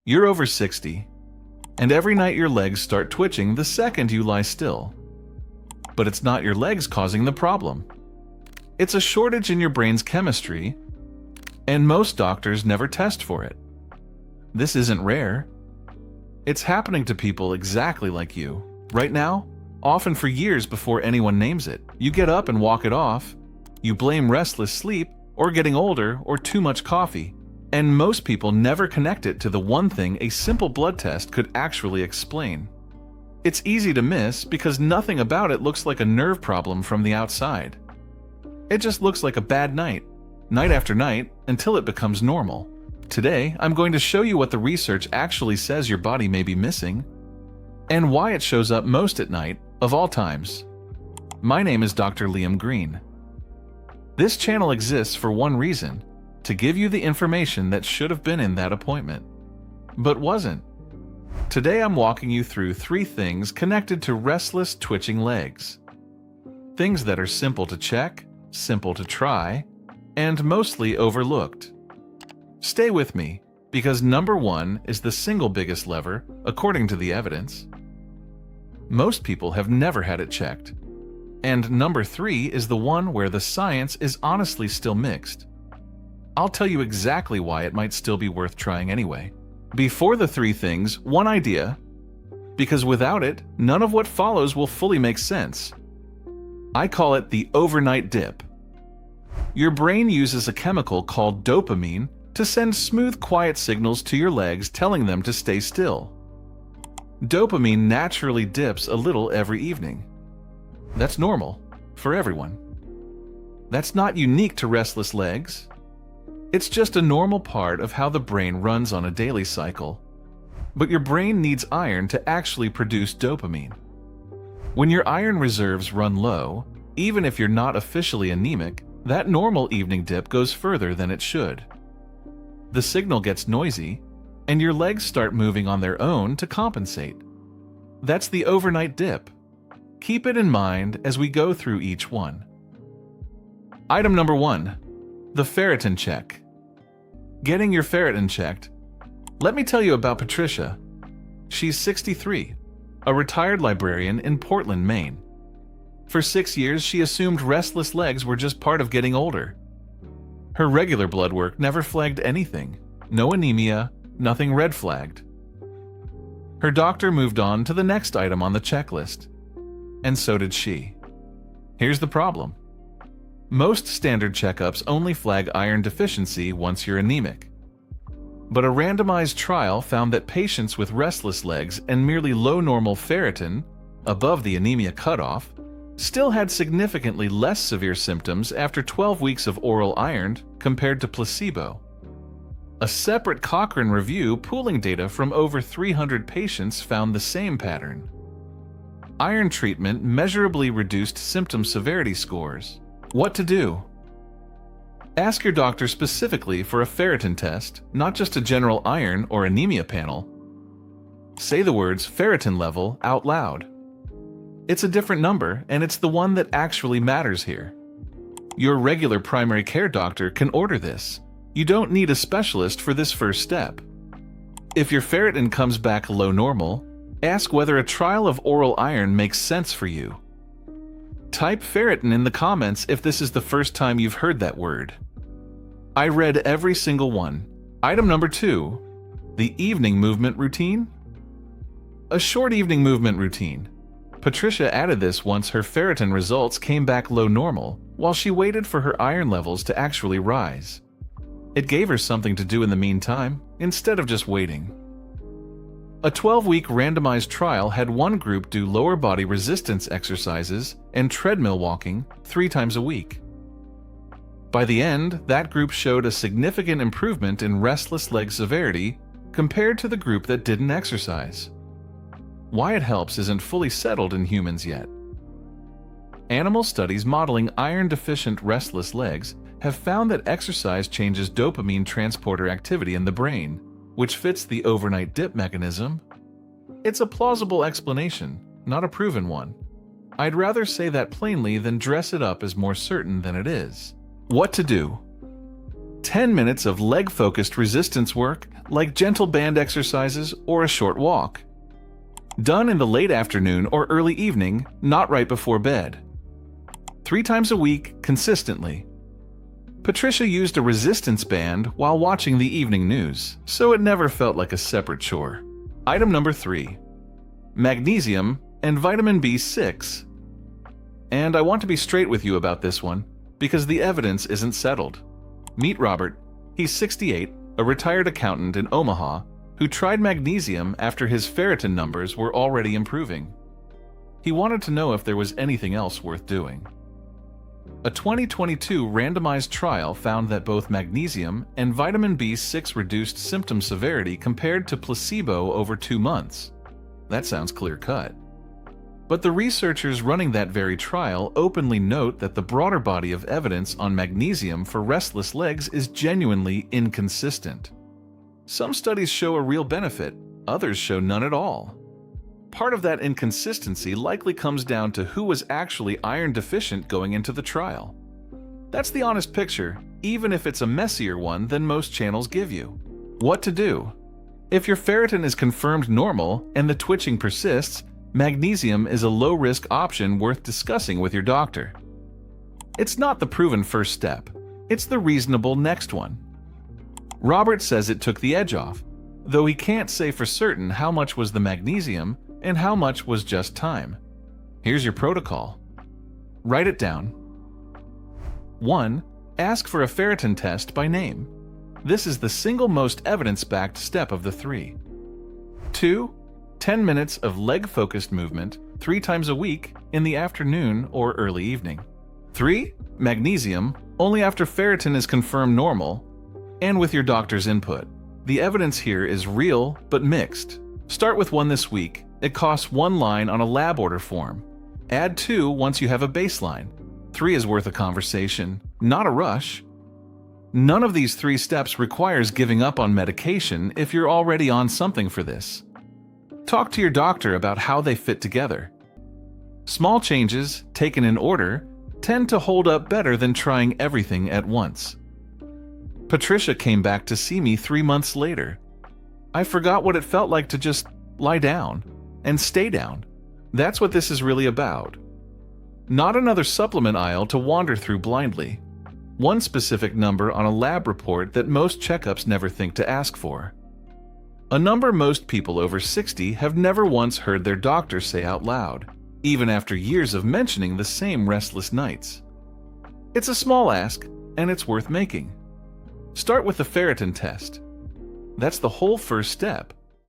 You're over 60, and every night your legs start twitching the second you lie still. But it's not your legs causing the problem. It's a shortage in your brain's chemistry, and most doctors never test for it. This isn't rare. It's happening to people exactly like you. Right now, often for years before anyone names it. You get up and walk it off. You blame restless sleep, or getting older, or too much coffee. And most people never connect it to the one thing a simple blood test could actually explain. It's easy to miss because nothing about it looks like a nerve problem from the outside. It just looks like a bad night after night, until it becomes normal. Today, I'm going to show you what the research actually says your body may be missing, and why it shows up most at night, of all times. My name is Dr. Liam Green. This channel exists for one reason: to give you the information that should have been in that appointment, but wasn't. Today I'm walking you through 3 things connected to restless, twitching legs. Things that are simple to check, simple to try, and mostly overlooked. Stay with me, because number 1 is the single biggest lever, according to the evidence. Most people have never had it checked. And number 3 is the one where the science is honestly still mixed. I'll tell you exactly why it might still be worth trying anyway. Before the 3 things, one idea, because without it, none of what follows will fully make sense. I call it the overnight dip. Your brain uses a chemical called dopamine to send smooth, quiet signals to your legs telling them to stay still. Dopamine naturally dips a little every evening. That's normal for everyone. That's not unique to restless legs. It's just a normal part of how the brain runs on a daily cycle. But your brain needs iron to actually produce dopamine. When your iron reserves run low, even if you're not officially anemic, that normal evening dip goes further than it should. The signal gets noisy, and your legs start moving on their own to compensate. That's the overnight dip. Keep it in mind as we go through each one. Item number 1, the ferritin check. Getting your ferritin checked. Let me tell you about Patricia. She's 63, a retired librarian in Portland, Maine. For 6 years, she assumed restless legs were just part of getting older. Her regular blood work never flagged anything. No anemia, nothing red flagged. Her doctor moved on to the next item on the checklist. And so did she. Here's the problem. Most standard checkups only flag iron deficiency once you're anemic. But a randomized trial found that patients with restless legs and merely low normal ferritin, above the anemia cutoff, still had significantly less severe symptoms after 12 weeks of oral iron compared to placebo. A separate Cochrane review pooling data from over 300 patients found the same pattern. Iron treatment measurably reduced symptom severity scores. What to do? Ask your doctor specifically for a ferritin test, not just a general iron or anemia panel. Say the words ferritin level out loud. It's a different number, and it's the one that actually matters here. Your regular primary care doctor can order this. You don't need a specialist for this first step. If your ferritin comes back low normal, ask whether a trial of oral iron makes sense for you. Type ferritin in the comments if this is the first time you've heard that word. I read every single one. Item number 2, the evening movement routine. A short evening movement routine. Patricia added this once her ferritin results came back low normal, while she waited for her iron levels to actually rise. It gave her something to do in the meantime, instead of just waiting. A 12-week randomized trial had one group do lower body resistance exercises and treadmill walking 3 times a week. By the end, that group showed a significant improvement in restless leg severity compared to the group that didn't exercise. Why it helps isn't fully settled in humans yet. Animal studies modeling iron-deficient restless legs have found that exercise changes dopamine transporter activity in the brain, which fits the overnight dip mechanism. It's a plausible explanation, not a proven one. I'd rather say that plainly than dress it up as more certain than it is. What to do? 10 minutes of leg-focused resistance work, like gentle band exercises or a short walk. Done in the late afternoon or early evening, not right before bed. 3 times a week, consistently. Patricia used a resistance band while watching the evening news, so it never felt like a separate chore. Item number 3. Magnesium and vitamin B6. And I want to be straight with you about this one, because the evidence isn't settled. Meet Robert. He's 68, a retired accountant in Omaha, who tried magnesium after his ferritin numbers were already improving. He wanted to know if there was anything else worth doing. A 2022 randomized trial found that both magnesium and vitamin B6 reduced symptom severity compared to placebo over 2 months. That sounds clear-cut. But the researchers running that very trial openly note that the broader body of evidence on magnesium for restless legs is genuinely inconsistent. Some studies show a real benefit, others show none at all. Part of that inconsistency likely comes down to who was actually iron deficient going into the trial. That's the honest picture, even if it's a messier one than most channels give you. What to do? If your ferritin is confirmed normal and the twitching persists, magnesium is a low-risk option worth discussing with your doctor. It's not the proven first step, it's the reasonable next one. Robert says it took the edge off, though he can't say for certain how much was the magnesium and how much was just time. Here's your protocol. Write it down. 1. Ask for a ferritin test by name. This is the single most evidence-backed step of the 3. 2. 10 minutes of leg-focused movement 3 times a week in the afternoon or early evening. 3. Magnesium, only after ferritin is confirmed normal, and with your doctor's input. The evidence here is real but mixed. Start with 1 this week. It costs 1 line on a lab order form. Add 2 once you have a baseline. 3 is worth a conversation, not a rush. None of these 3 steps requires giving up on medication if you're already on something for this. Talk to your doctor about how they fit together. Small changes, taken in order, tend to hold up better than trying everything at once. Patricia came back to see me 3 months later. I forgot what it felt like to just lie down and stay down. That's what this is really about. Not another supplement aisle to wander through blindly. 1 specific number on a lab report that most checkups never think to ask for. A number most people over 60 have never once heard their doctor say out loud, even after years of mentioning the same restless nights. It's a small ask, and it's worth making. Start with the ferritin test. That's the whole first step.